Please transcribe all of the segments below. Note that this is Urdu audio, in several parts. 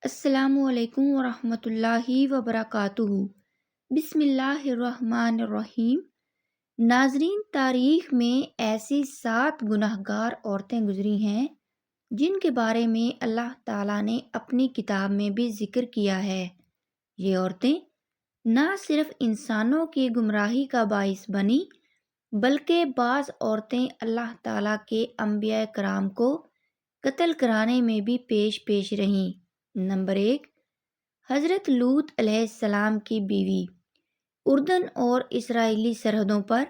السلام علیکم ورحمۃ اللہ وبرکاتہ۔ بسم اللہ الرحمن الرحیم۔ ناظرین، تاریخ میں ایسی 7 گنہگار عورتیں گزری ہیں جن کے بارے میں اللہ تعالیٰ نے اپنی کتاب میں بھی ذکر کیا ہے۔ یہ عورتیں نہ صرف انسانوں کی گمراہی کا باعث بنی بلکہ بعض عورتیں اللہ تعالیٰ کے انبیاء کرام کو قتل کرانے میں بھی پیش رہیں۔ نمبر 1، حضرت لوط علیہ السلام کی بیوی۔ اردن اور اسرائیلی سرحدوں پر،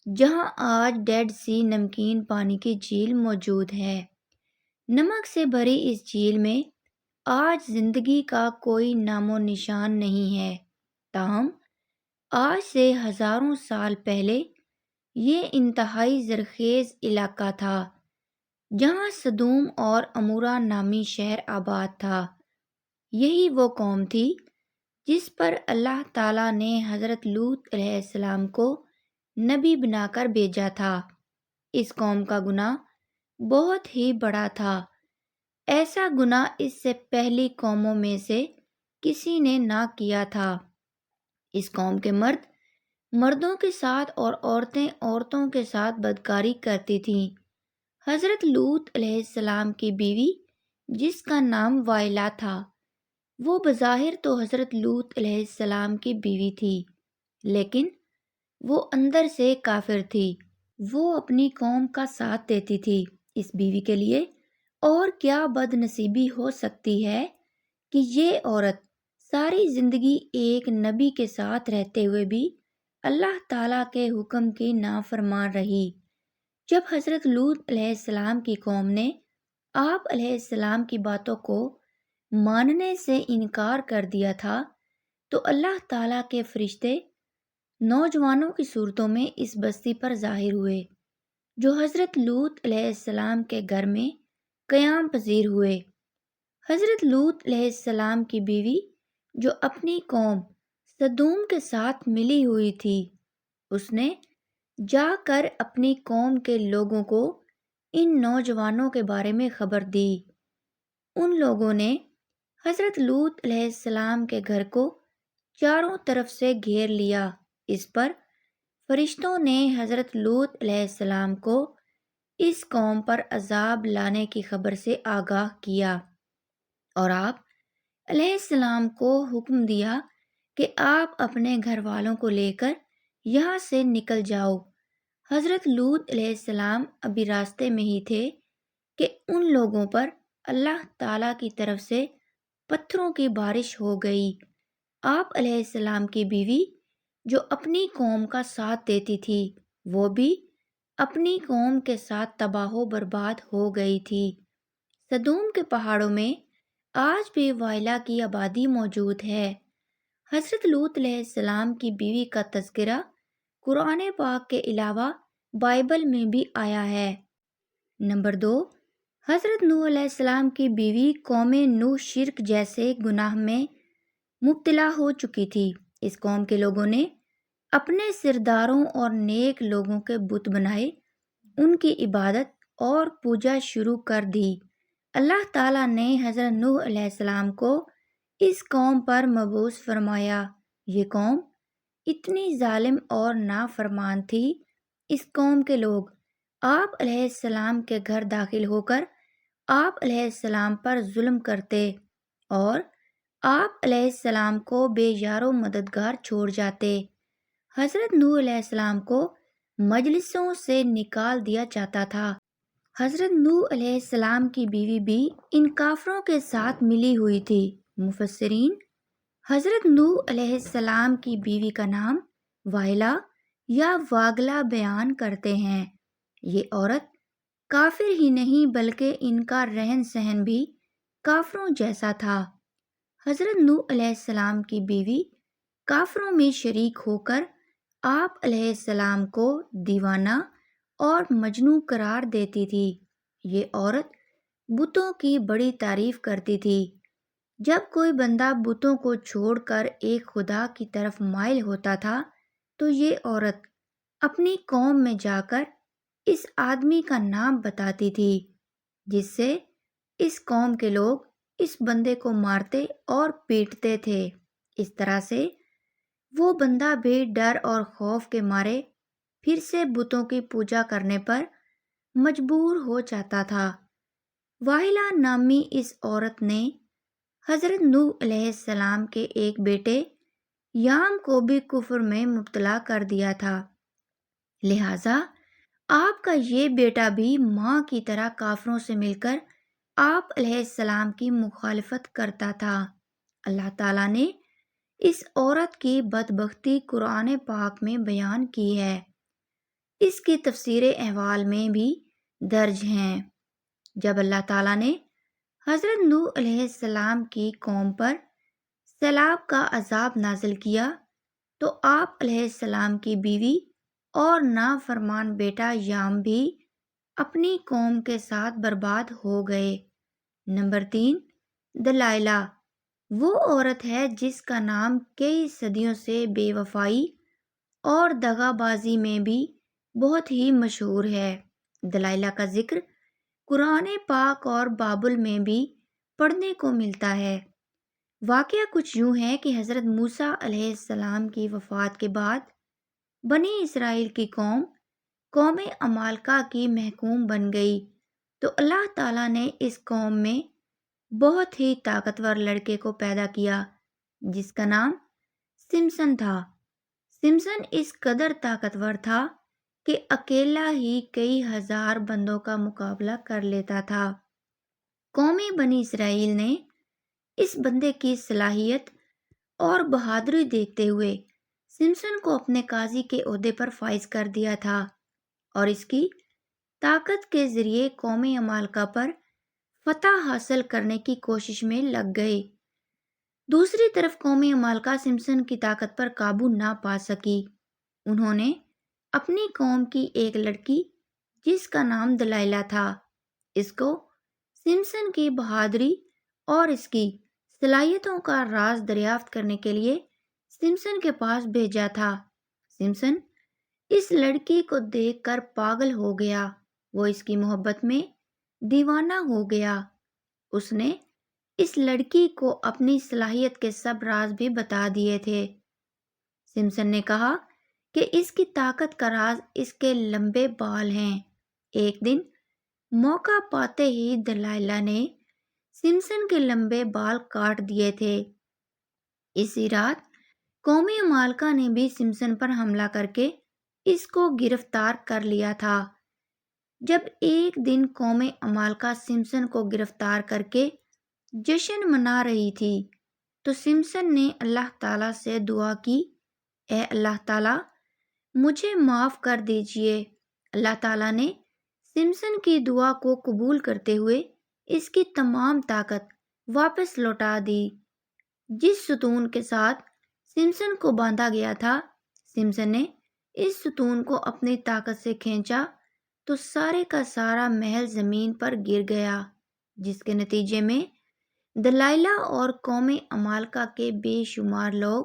جہاں آج ڈیڈ سی نمکین پانی کی جھیل موجود ہے، نمک سے بھری اس جھیل میں آج زندگی کا کوئی نام و نشان نہیں ہے۔ تاہم آج سے ہزاروں سال پہلے یہ انتہائی زرخیز علاقہ تھا، جہاں سدوم اور عمورہ نامی شہر آباد تھا۔ یہی وہ قوم تھی جس پر اللہ تعالیٰ نے حضرت لوط علیہ السلام کو نبی بنا کر بھیجا تھا۔ اس قوم کا گناہ بہت ہی بڑا تھا۔ ایسا گناہ اس سے پہلی قوموں میں سے کسی نے نہ کیا تھا۔ اس قوم کے مرد مردوں کے ساتھ اور عورتیں عورتوں کے ساتھ بدکاری کرتی تھیں۔ حضرت لوط علیہ السلام کی بیوی، جس کا نام وائلا تھا، وہ بظاہر تو حضرت لوط علیہ السلام کی بیوی تھی، لیکن وہ اندر سے کافر تھی۔ وہ اپنی قوم کا ساتھ دیتی تھی۔ اس بیوی کے لیے اور کیا بد نصیبی ہو سکتی ہے کہ یہ عورت ساری زندگی ایک نبی کے ساتھ رہتے ہوئے بھی اللہ تعالیٰ کے حکم کی نافرمان رہی۔ جب حضرت لوط علیہ السلام کی قوم نے آپ علیہ السلام کی باتوں کو ماننے سے انکار کر دیا تھا تو اللہ تعالیٰ کے فرشتے نوجوانوں کی صورتوں میں اس بستی پر ظاہر ہوئے، جو حضرت لوط علیہ السلام کے گھر میں قیام پذیر ہوئے۔ حضرت لوط علیہ السلام کی بیوی، جو اپنی قوم سدوم کے ساتھ ملی ہوئی تھی، اس نے جا کر اپنی قوم کے لوگوں کو ان نوجوانوں کے بارے میں خبر دی۔ ان لوگوں نے حضرت لوط علیہ السلام کے گھر کو چاروں طرف سے گھیر لیا۔ اس پر فرشتوں نے حضرت لوط علیہ السلام کو اس قوم پر عذاب لانے کی خبر سے آگاہ کیا، اور آپ علیہ السلام کو حکم دیا کہ آپ اپنے گھر والوں کو لے کر یہاں سے نکل جاؤ۔ حضرت لوط علیہ السلام ابھی راستے میں ہی تھے کہ ان لوگوں پر اللہ تعالیٰ کی طرف سے پتھروں کی بارش ہو گئی۔ آپ علیہ السلام کی بیوی، جو اپنی قوم کا ساتھ دیتی تھی، وہ بھی اپنی قوم کے ساتھ تباہ و برباد ہو گئی تھی۔ سدوم کے پہاڑوں میں آج بھی وائلا کی آبادی موجود ہے۔ حضرت لوط علیہ السلام کی بیوی کا تذکرہ قرآن پاک کے علاوہ بائبل میں بھی آیا ہے۔ نمبر 2، حضرت نوح علیہ السلام کی بیوی قوم نوح شرک جیسے گناہ میں مبتلا ہو چکی تھی۔ اس قوم کے لوگوں نے اپنے سرداروں اور نیک لوگوں کے بت بنائے، ان کی عبادت اور پوجا شروع کر دی۔ اللہ تعالیٰ نے حضرت نوح علیہ السلام کو اس قوم پر مبعوث فرمایا۔ یہ قوم اتنی ظالم اور نافرمان تھی۔ اس قوم کے لوگ آپ علیہ السلام کے گھر داخل ہو کر آپ علیہ السلام پر ظلم کرتے اور آپ علیہ السلام کو بے یار و مددگار چھوڑ جاتے۔ حضرت نوح علیہ السلام کو مجلسوں سے نکال دیا جاتا تھا۔ حضرت نوح علیہ السلام کی بیوی بھی ان کافروں کے ساتھ ملی ہوئی تھی۔ مفسرین حضرت نوح علیہ السلام کی بیوی کا نام وائلا یا واگلا بیان کرتے ہیں۔ یہ عورت کافر ہی نہیں بلکہ ان کا رہن سہن بھی کافروں جیسا تھا۔ حضرت نوح علیہ السلام کی بیوی کافروں میں شریک ہو کر آپ علیہ السلام کو دیوانہ اور مجنون قرار دیتی تھی۔ یہ عورت بتوں کی بڑی تعریف کرتی تھی۔ جب کوئی بندہ بتوں کو چھوڑ کر ایک خدا کی طرف مائل ہوتا تھا تو یہ عورت اپنی قوم میں جا کر اس آدمی کا نام بتاتی تھی، جس سے اس قوم کے لوگ اس بندے کو مارتے اور پیٹتے تھے۔ اس طرح سے وہ بندہ بھی ڈر اور خوف کے مارے پھر سے بتوں کی پوجا کرنے پر مجبور ہو جاتا تھا۔ واحلہ نامی اس عورت نے حضرت نوح علیہ السلام کے ایک بیٹے یام کو بھی کفر میں مبتلا کر دیا تھا، لہٰذا آپ کا یہ بیٹا بھی ماں کی طرح کافروں سے مل کر آپ علیہ السلام کی مخالفت کرتا تھا۔ اللہ تعالیٰ نے اس عورت کی بدبختی قرآن پاک میں بیان کی ہے۔ اس کی تفسیر احوال میں بھی درج ہیں۔ جب اللہ تعالیٰ نے حضرت نوح علیہ السلام کی قوم پر سیلاب کا عذاب نازل کیا تو آپ علیہ السلام کی بیوی اور نافرمان بیٹا یام بھی اپنی قوم کے ساتھ برباد ہو گئے۔ نمبر 3، دلائلہ وہ عورت ہے جس کا نام کئی صدیوں سے بے وفائی اور دغا بازی میں بھی بہت ہی مشہور ہے۔ دلائلہ کا ذکر قرآن پاک اور بابل میں بھی پڑھنے کو ملتا ہے۔ واقعہ کچھ یوں ہے کہ حضرت موسیٰ علیہ السلام کی وفات کے بعد بنی اسرائیل کی قوم عمالقہ کی محکوم بن گئی، تو اللہ تعالیٰ نے اس قوم میں بہت ہی طاقتور لڑکے کو پیدا کیا جس کا نام سمسن تھا۔ سمسن اس قدر طاقتور تھا کہ اکیلا ہی کئی ہزار بندوں کا مقابلہ کر لیتا تھا۔ قوم بنی اسرائیل نے اس بندے کی صلاحیت اور بہادری دیکھتے ہوئے سمسن کو اپنے قاضی کے عہدے پر فائز کر دیا تھا اور اس کی طاقت کے ذریعے قوم عمالقہ پر فتح حاصل کرنے کی کوشش میں لگ گئے۔ دوسری طرف قوم عمالقہ سمسن کی طاقت پر قابو نہ پا سکی۔ انہوں نے اپنی قوم کی ایک لڑکی جس کا نام دلائلہ تھا، اس کو سمسن کی بہادری اور اس کی صلاحیتوں کا راز دریافت کرنے کے لیے سمسن کے پاس بھیجا تھا۔ سمسن اس لڑکی کو دیکھ کر پاگل ہو گیا، وہ اس کی محبت میں دیوانہ ہو گیا۔ اس نے اس لڑکی کو اپنی صلاحیت کے سب راز بھی بتا دیے تھے۔ سمسن نے کہا کہ اس کی طاقت کا راز اس کے لمبے بال ہیں۔ ایک دن موقع پاتے ہی دلائلہ نے سمسن کے لمبے بال کاٹ دیے تھے۔ اسی رات قوم عمالقہ نے بھی سمسن پر حملہ کر کے اس کو گرفتار کر لیا تھا۔ جب ایک دن قوم عمالقہ سمسن کو گرفتار کر کے جشن منا رہی تھی تو سمسن نے اللہ تعالیٰ سے دعا کی، اے اللہ تعالیٰ مجھے معاف کر دیجئے۔ اللہ تعالیٰ نے سمسن کی دعا کو قبول کرتے ہوئے اس کی تمام طاقت واپس لوٹا دی۔ جس ستون کے ساتھ سمسن کو باندھا گیا تھا، سمسن نے اس ستون کو اپنی طاقت سے کھینچا تو سارے کا سارا محل زمین پر گر گیا، جس کے نتیجے میں دلائلہ اور قوم عمالقہ کے بے شمار لوگ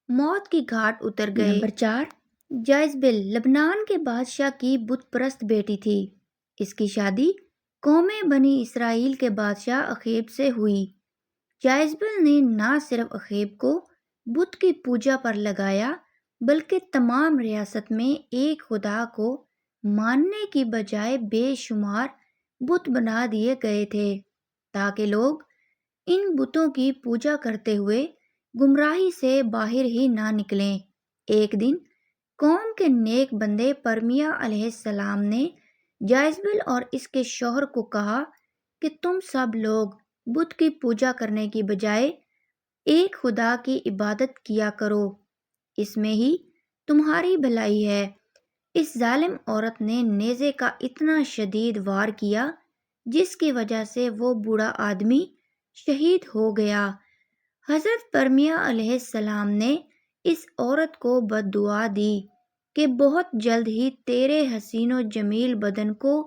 موت کی گھاٹ اتر گئے۔ نمبر 4، جائزبل لبنان کے بادشاہ کی بت پرست بیٹی تھی۔ اس کی شادی قوم بنی اسرائیل کے بادشاہ اخیب سے ہوئی۔ جائزبل نے نہ صرف اخیب کو بت کی پوجا پر لگایا بلکہ تمام ریاست میں ایک خدا کو ماننے کی بجائے بے شمار بت بنا دیے گئے تھے تاکہ لوگ ان بتوں کی پوجا کرتے ہوئے گمراہی سے باہر ہی نہ نکلیں۔ ایک دن قوم کے نیک بندے پرمیا علیہ السلام نے جائزبل اور اس کے شوہر کو کہا کہ تم سب لوگ بت کی پوجا کرنے کی بجائے ایک خدا کی عبادت کیا کرو، اس میں ہی تمہاری بھلائی ہے۔ اس ظالم عورت نے نیزے کا اتنا شدید وار کیا جس کی وجہ سے وہ بوڑھا آدمی شہید ہو گیا۔ حضرت پرمیا علیہ السلام نے اس عورت کو بد دعا دی کہ بہت جلد ہی تیرے حسین و جمیل بدن کو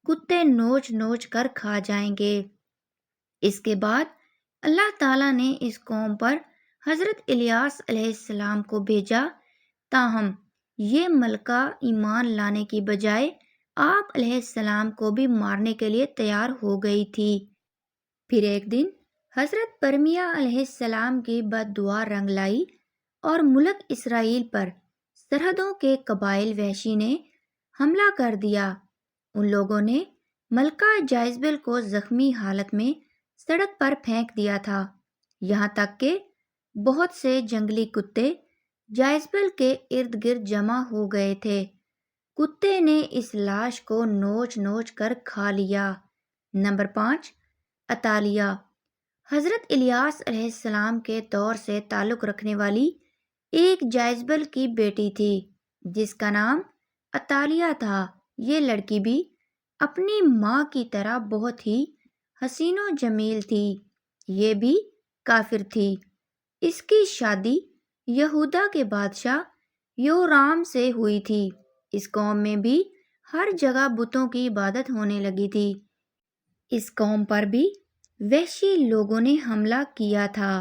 کتے نوچ نوچ کر کھا جائیں گے۔ اس کے بعد اللہ تعالیٰ نے اس قوم پر حضرت الیاس علیہ السلام کو بھیجا، تاہم یہ ملکہ ایمان لانے کی بجائے آپ علیہ السلام کو بھی مارنے کے لیے تیار ہو گئی تھی۔ پھر ایک دن حضرت برمیہ علیہ السلام کی بد دعا رنگ لائی اور ملک اسرائیل پر سرحدوں کے قبائل وحشی نے حملہ کر دیا۔ ان لوگوں نے ملکہ جائزبل کو زخمی حالت میں سڑک پر پھینک دیا تھا، یہاں تک کہ بہت سے جنگلی کتے جائزبل کے ارد گرد جمع ہو گئے تھے۔ کتے نے اس لاش کو نوچ نوچ کر کھا لیا۔ نمبر 5، عطالیہ۔ حضرت الیاس علیہ السلام کے دور سے تعلق رکھنے والی ایک جائزبل کی بیٹی تھی جس کا نام عطالیہ تھا۔ یہ لڑکی بھی اپنی ماں کی طرح بہت ہی حسین و جمیل تھی۔ یہ بھی کافر تھی۔ اس کی شادی یہودا کے بادشاہ یورام سے ہوئی تھی۔ اس قوم میں بھی ہر جگہ بتوں کی عبادت ہونے لگی تھی۔ اس قوم پر بھی وحشی لوگوں نے حملہ کیا تھا،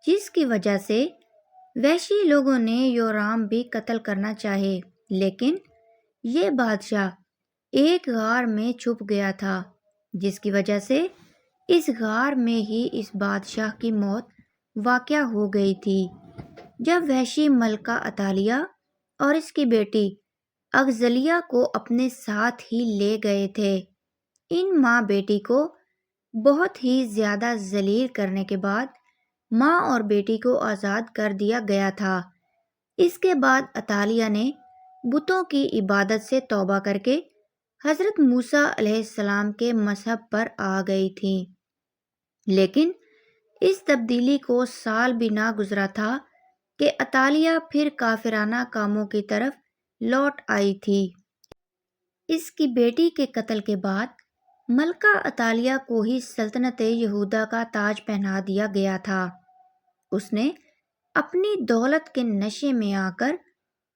جس کی وجہ سے وحشی لوگوں نے یورام بھی قتل کرنا چاہے، لیکن یہ بادشاہ ایک غار میں چھپ گیا تھا، جس کی وجہ سے اس غار میں ہی اس بادشاہ کی موت واقع ہو گئی تھی۔ جب وحشی ملکہ عطالیہ اور اس کی بیٹی اغزلیہ کو اپنے ساتھ ہی لے گئے تھے۔ ان ماں بیٹی کو بہت ہی زیادہ ذلیل کرنے کے بعد ماں اور بیٹی کو آزاد کر دیا گیا تھا۔ اس کے بعد عطالیہ نے بتوں کی عبادت سے توبہ کر کے حضرت موسیٰ علیہ السلام کے مذہب پر آ گئی تھی، لیکن اس تبدیلی کو سال بھی نہ گزرا تھا کہ عطالیہ پھر کافرانہ کاموں کی طرف لوٹ آئی تھی۔ اس کی بیٹی کے قتل کے بعد ملکہ عطالیہ کو ہی سلطنت یہودا کا تاج پہنا دیا گیا تھا۔ اس نے اپنی دولت کے نشے میں آ کر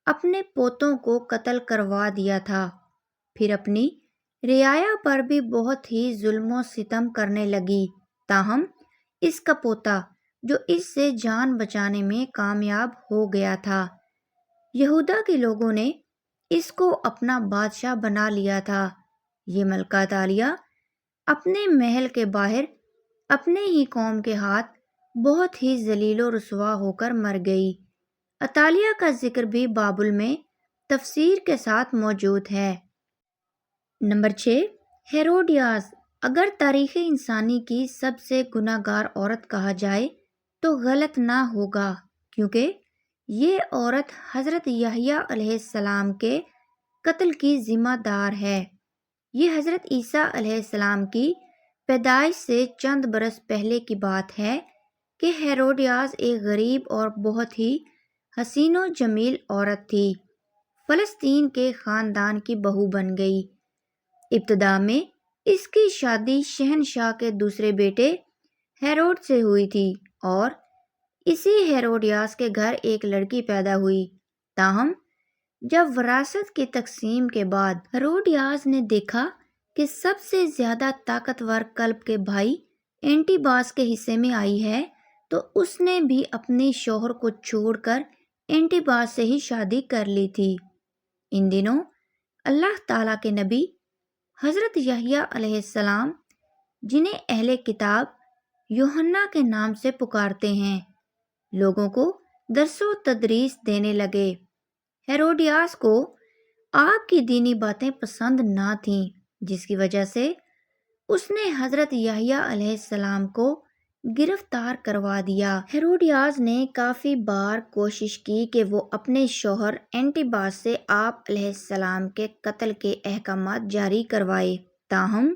اپنے پوتوں کو قتل کروا دیا تھا، پھر اپنی رعایا پر بھی بہت ہی ظلم و ستم کرنے لگی۔ تاہم اس کا پوتا جو اس سے جان بچانے میں کامیاب ہو گیا تھا، یہودا کے لوگوں نے اس کو اپنا بادشاہ بنا لیا تھا۔ یہ ملکہ عطالیہ اپنے محل کے باہر اپنے ہی قوم کے ہاتھ بہت ہی ذلیل و رسوا ہو کر مر گئی۔ عطالیہ کا ذکر بھی بابل میں تفسیر کے ساتھ موجود ہے۔ Number 6، Herodias. اگر تاریخ انسانی کی سب سے گناہ گار عورت کہا جائے تو غلط نہ ہوگا، کیونکہ یہ عورت حضرت یحییٰ علیہ السلام کے قتل کی ذمہ دار ہے۔ یہ حضرت عیسیٰ علیہ السلام کی پیدائش سے چند برس پہلے کی بات ہے کہ ہیروڈیاس ایک غریب اور بہت ہی حسین و جمیل عورت تھی۔ فلسطین کے خاندان کی بہو بن گئی۔ ابتدا میں اس کی شادی شہنشاہ کے دوسرے بیٹے ہیروڈ سے ہوئی تھی اور اسی ہیروڈیاس کے گھر ایک لڑکی پیدا ہوئی۔ تاہم جب وراثت کی تقسیم کے بعد ہیروڈیاس نے دیکھا کہ سب سے زیادہ طاقتور کلب کے بھائی اینٹی باس کے حصے میں آئی ہے، تو اس نے بھی اپنی شوہر کو چھوڑ کر اینٹی باس سے ہی شادی کر لی تھی۔ ان دنوں اللہ تعالیٰ کے نبی حضرت یحییٰ علیہ السلام، جنہیں اہل کتاب یوحنا کے نام سے پکارتے ہیں، لوگوں کو درس و تدریس دینے لگے۔ ہیروڈیاس کو آپ کی دینی باتیں پسند نہ تھیں، جس کی وجہ سے اس نے حضرت یحییٰ علیہ السلام کو گرفتار کروا دیا۔ ہیروڈیاس نے کافی بار کوشش کی کہ وہ اپنے شوہر اینٹی باس سے آپ علیہ السلام کے قتل کے احکامات جاری کروائے، تاہم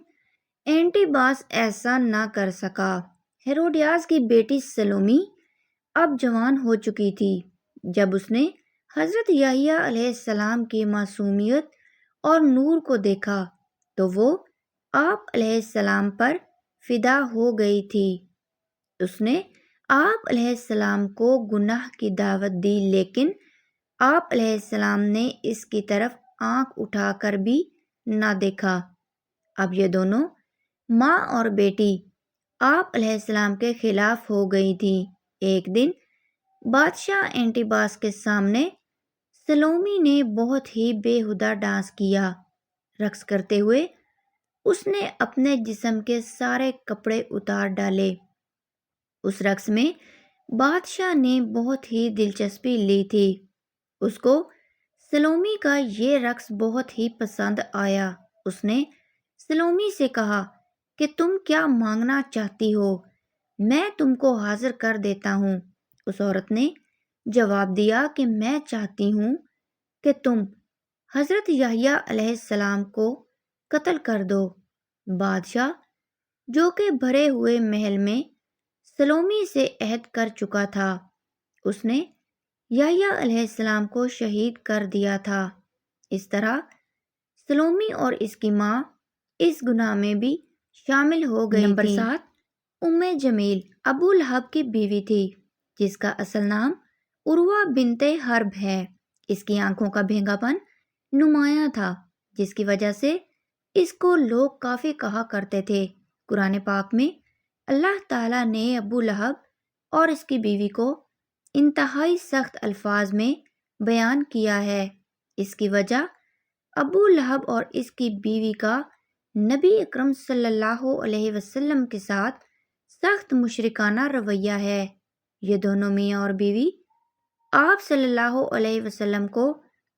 اینٹی باس ایسا نہ کر سکا۔ ہیروڈیاس کی بیٹی سلومی اب جوان ہو چکی تھی جب اس نے حضرت یحییٰ علیہ السلام کی معصومیت اور نور کو دیکھا تو وہ آپ علیہ السلام پر فدا ہو گئی تھی۔ اس نے آپ علیہ السلام کو گناہ کی دعوت دی، لیکن آپ علیہ السلام نے اس کی طرف آنکھ اٹھا کر بھی نہ دیکھا۔ اب یہ دونوں ماں اور بیٹی آپ علیہ السلام کے خلاف ہو گئی تھی۔ ایک دن بادشاہ اینٹی باس کے سامنے سلومی نے بہت ہی بےہودہ ڈانس کیا۔ رقص کرتے ہوئے اس نے اپنے جسم کے سارے کپڑے اتار ڈالے اس رقص میں بادشاہ نے بہت ہی دلچسپی لی تھی۔ اس کو سلومی کا یہ رقص بہت ہی پسند آیا۔ اس نے سلومی سے کہا کہ تم کیا مانگنا چاہتی ہو، میں تم کو حاضر کر دیتا ہوں۔ اس عورت نے جواب دیا کہ میں چاہتی ہوں کہ تم حضرت یحییٰ علیہ السلام کو قتل کر دو۔ بادشاہ جو کہ بھرے ہوئے محل میں سلومی سے عہد کر چکا تھا، اس نے یحییٰ علیہ السلام کو شہید کر دیا تھا۔ اس طرح سلومی اور اس کی ماں اس گناہ میں بھی شامل ہو گئی تھی۔ نمبر 7، ام جمیل ابو لہب کی بیوی تھی، جس کا اصل نام عروہ بنت حرب ہے۔ اس کی آنکھوں کا بھینگا پن نمایاں تھا، جس کی وجہ سے اس کو لوگ کافی کہا کرتے تھے۔ قرآن پاک میں اللہ تعالیٰ نے ابو لہب اور اس کی بیوی کو انتہائی سخت الفاظ میں بیان کیا ہے۔ اس کی وجہ ابو لہب اور اس کی بیوی کا نبی اکرم صلی اللہ علیہ وسلم کے ساتھ سخت مشرکانہ رویہ ہے۔ یہ دونوں میاں اور بیوی آپ صلی اللہ علیہ وسلم کو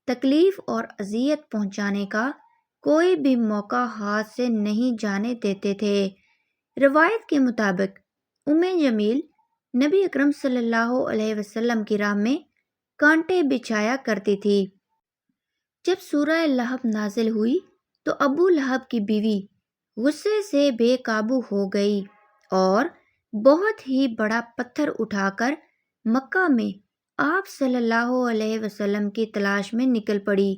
تکلیف اور اذیت پہنچانے کا کوئی بھی موقع ہاتھ سے نہیں جانے دیتے تھے۔ روایت کے مطابق ام جمیل نبی اکرم صلی اللہ علیہ وسلم کی راہ میں کانٹے بچھایا کرتی تھی۔ جب سورہ لہب نازل ہوئی تو ابو لہب کی بیوی غصے سے بے قابو ہو گئی اور بہت ہی بڑا پتھر اٹھا کر مکہ میں آپ صلی اللہ علیہ وسلم کی تلاش میں نکل پڑی۔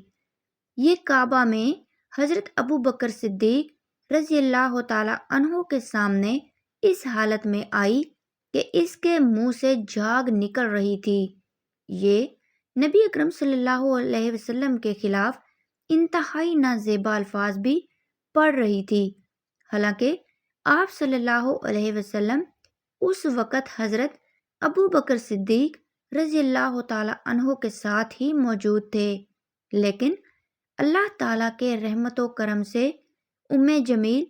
یہ کعبہ میں حضرت ابو بکر صدیق رضی اللہ تعالی عنہ کے سامنے اس حالت میں آئی کہ اس کے منہ سے جھاگ نکل رہی تھی۔ یہ نبی اکرم صلی اللہ علیہ وسلم کے خلاف انتہائی نازیبا الفاظ بھی پڑھ رہی تھی، حالانکہ آپ صلی اللہ علیہ وسلم اس وقت حضرت ابو بکر صدیق رضی اللہ تعالی عنہ کے ساتھ ہی موجود تھے، لیکن اللہ تعالیٰ کے رحمت و کرم سے ام جمیل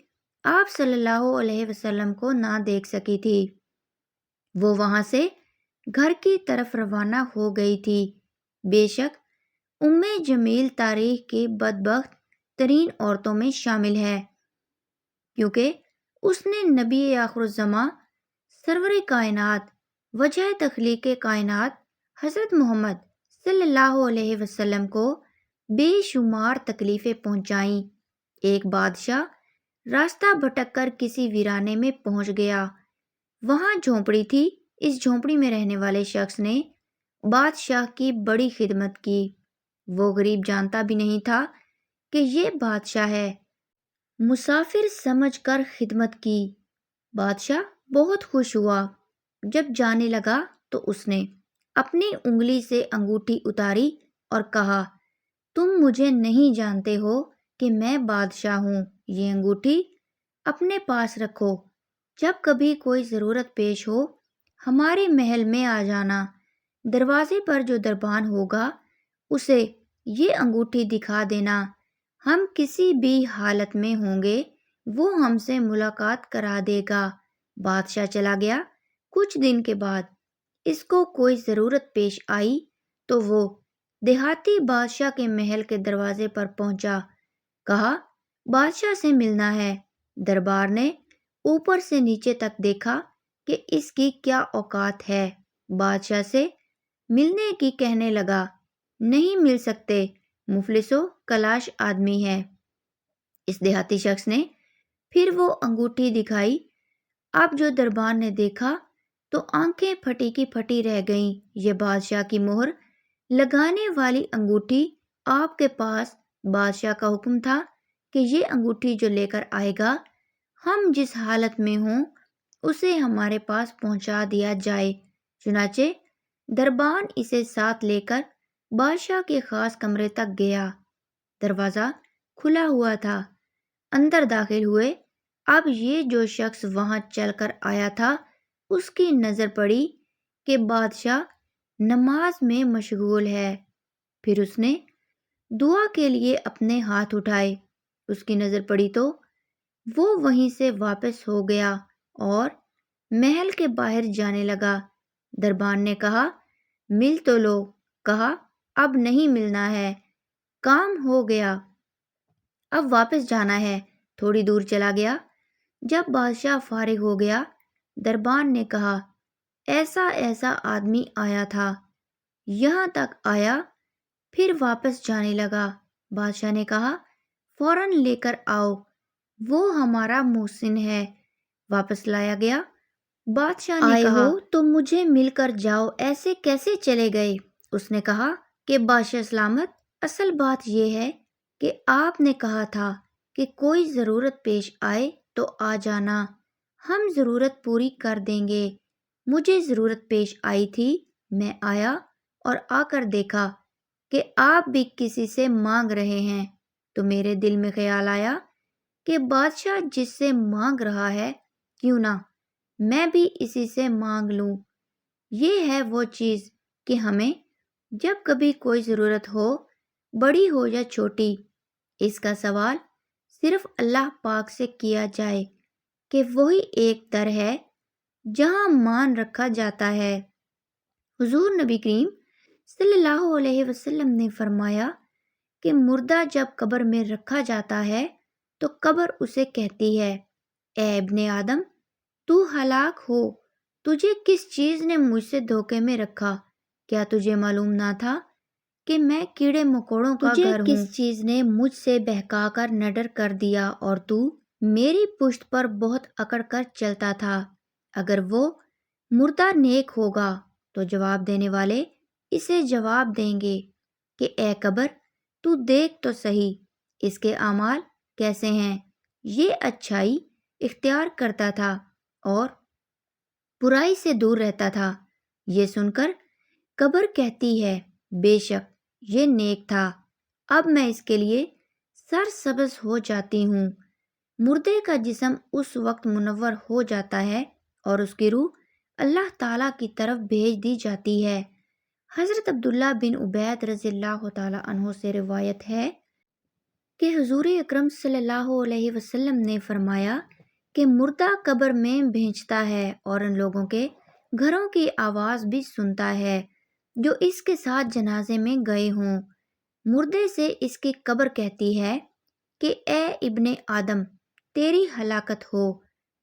آپ صلی اللہ علیہ وسلم کو نہ دیکھ سکی تھی۔ وہ وہاں سے گھر کی طرف روانہ ہو گئی تھی۔ بے شک ام جمیل تاریخ کی بدبخت ترین عورتوں میں شامل ہے، کیونکہ اس نے نبی آخر الزماں سرور کائنات وجہ تخلیق کائنات حضرت محمد صلی اللہ علیہ وسلم کو بے شمار تکلیفیں پہنچائیں۔ ایک بادشاہ راستہ بھٹک کر کسی ویرانے میں پہنچ گیا۔ وہاں جھونپڑی تھی۔ اس جھونپڑی میں رہنے والے شخص نے بادشاہ کی بڑی خدمت کی۔ وہ غریب جانتا بھی نہیں تھا کہ یہ بادشاہ ہے، مسافر سمجھ کر خدمت کی۔ بادشاہ بہت خوش ہوا۔ جب جانے لگا تو اس نے اپنی انگلی سے انگوٹھی اتاری اور کہا، تم مجھے نہیں جانتے ہو کہ میں بادشاہ ہوں، یہ انگوٹھی اپنے پاس رکھو، جب کبھی کوئی ضرورت پیش ہو ہمارے محل میں آ جانا، دروازے پر جو دربان ہوگا اسے یہ انگوٹھی دکھا دینا، ہم کسی بھی حالت میں ہوں گے وہ ہم سے ملاقات کرا دے گا۔ بادشاہ چلا گیا۔ کچھ دن کے بعد اس کو کوئی ضرورت پیش آئی تو وہ دیہاتی بادشاہ کے محل کے دروازے پر پہنچا، کہا بادشاہ سے ملنا ہے۔ دربار نے اوپر سے نیچے تک دیکھا کہ اس کی کیا اوقات ہے۔ بادشاہ سے ملنے کی کہنے لگا، نہیں مل سکتے، مفلس و کلاش آدمی ہے۔ اس دیہاتی شخص نے پھر وہ انگوٹھی دکھائی۔ اب جو دربار نے دیکھا تو آنکھیں پھٹی کی پھٹی رہ گئیں۔ یہ بادشاہ کی مہر لگانے والی انگوٹھی آپ کے پاس بادشاہ کا حکم تھا کہ یہ انگوٹھی جو لے کر آئے گا ہم جس حالت میں ہوں اسے ہمارے پاس پہنچا دیا جائے۔ چنانچہ دربان اسے ساتھ لے کر بادشاہ کے خاص کمرے تک گیا۔ دروازہ کھلا ہوا تھا، اندر داخل ہوئے۔ اب یہ جو شخص وہاں چل کر آیا تھا اس کی نظر پڑی کہ بادشاہ نماز میں مشغول ہے۔ پھر اس نے دعا کے لیے اپنے ہاتھ اٹھائے۔ اس کی نظر پڑی تو وہ وہیں سے واپس ہو گیا اور محل کے باہر جانے لگا۔ دربان نے کہا مل تو لو۔ کہا اب نہیں ملنا ہے، کام ہو گیا، اب واپس جانا ہے۔ تھوڑی دور چلا گیا۔ جب بادشاہ فارغ ہو گیا، دربان نے کہا ایسا ایسا آدمی آیا تھا، یہاں تک آیا پھر واپس جانے لگا۔ بادشاہ نے کہا فوراً لے کر آؤ، وہ ہمارا محسن ہے۔ واپس لایا گیا۔ بادشاہ نے آئے کہا ہو تو مجھے مل کر جاؤ، ایسے کیسے چلے گئے؟ اس نے کہا کہ بادشاہ سلامت، اصل بات یہ ہے کہ آپ نے کہا تھا کہ کوئی ضرورت پیش آئے تو آ جانا، ہم ضرورت پوری کر دیں گے۔ مجھے ضرورت پیش آئی تھی، میں آیا اور آ کر دیکھا کہ آپ بھی کسی سے مانگ رہے ہیں، تو میرے دل میں خیال آیا کہ بادشاہ جس سے مانگ رہا ہے کیوں نہ میں بھی اسی سے مانگ لوں۔ یہ ہے وہ چیز کہ ہمیں جب کبھی کوئی ضرورت ہو، بڑی ہو یا چھوٹی، اس کا سوال صرف اللہ پاک سے کیا جائے کہ وہی ایک در ہے جہاں مان رکھا جاتا ہے۔ حضور نبی کریم صلی اللہ علیہ وسلم نے فرمایا کہ مردہ جب قبر میں رکھا جاتا ہے تو قبر اسے کہتی ہے اے ابن آدم، تو ہلاک ہو، تجھے کس چیز نے مجھ سے دھوکے میں رکھا؟ کیا تجھے معلوم نہ تھا کہ میں کیڑے مکوڑوں کا گھر ہوں؟ کس چیز نے مجھ سے بہکا کر نڈر کر دیا اور تو میری پشت پر بہت اکڑ کر چلتا تھا؟ اگر وہ مردہ نیک ہوگا تو جواب دینے والے اسے جواب دیں گے کہ اے قبر، تو دیکھ تو صحیح اس کے اعمال کیسے ہیں، یہ اچھائی اختیار کرتا تھا اور برائی سے دور رہتا تھا۔ یہ سن کر قبر کہتی ہے بے شک یہ نیک تھا، اب میں اس کے لیے سرسبز ہو جاتی ہوں۔ مردے کا جسم اس وقت منور ہو جاتا ہے اور اس کی روح اللہ تعالیٰ کی طرف بھیج دی جاتی ہے۔ حضرت عبداللہ بن عبید رضی اللہ تعالیٰ عنہ سے روایت ہے کہ حضور اکرم صلی اللہ علیہ وسلم نے فرمایا کہ مردہ قبر میں بھینچتا ہے اور ان لوگوں کے گھروں کی آواز بھی سنتا ہے جو اس کے ساتھ جنازے میں گئے ہوں۔ مردے سے اس کی قبر کہتی ہے کہ اے ابن آدم، تیری ہلاکت ہو،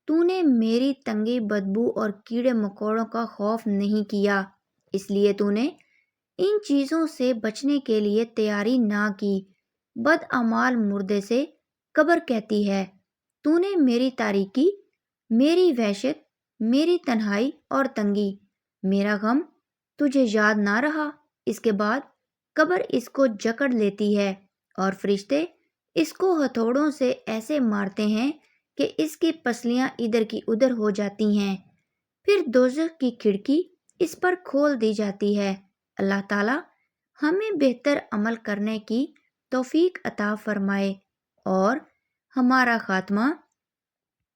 تو نے میری تنگی، بدبو اور کیڑے مکوڑوں کا خوف نہیں کیا، اس لیے تو نے ان چیزوں سے بچنے کے لیے تیاری نہ کی۔ بدعمال مردے سے قبر کہتی ہے تو نے میری تاریکی، میری وحشت، میری تنہائی اور تنگی، میرا غم تجھے یاد نہ رہا؟ اس کے بعد قبر اس کو جکڑ لیتی ہے اور فرشتے اس کو ہتھوڑوں سے ایسے مارتے ہیں کہ اس کی پسلیاں ادھر کی ادھر ہو جاتی ہیں، پھر دوزخ کی کھڑکی اس پر کھول دی جاتی ہے۔ اللہ تعالیٰ ہمیں بہتر عمل کرنے کی توفیق عطا فرمائے اور ہمارا خاتمہ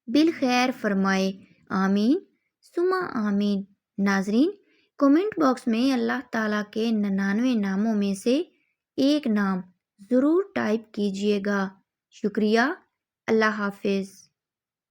بالخیر فرمائے، آمین ثم آمین۔ ناظرین، کومنٹ باکس میں اللہ تعالیٰ کے 99 ناموں میں سے ایک نام ضرور ٹائپ کیجیے گا۔ شکریہ۔ اللہ حافظ۔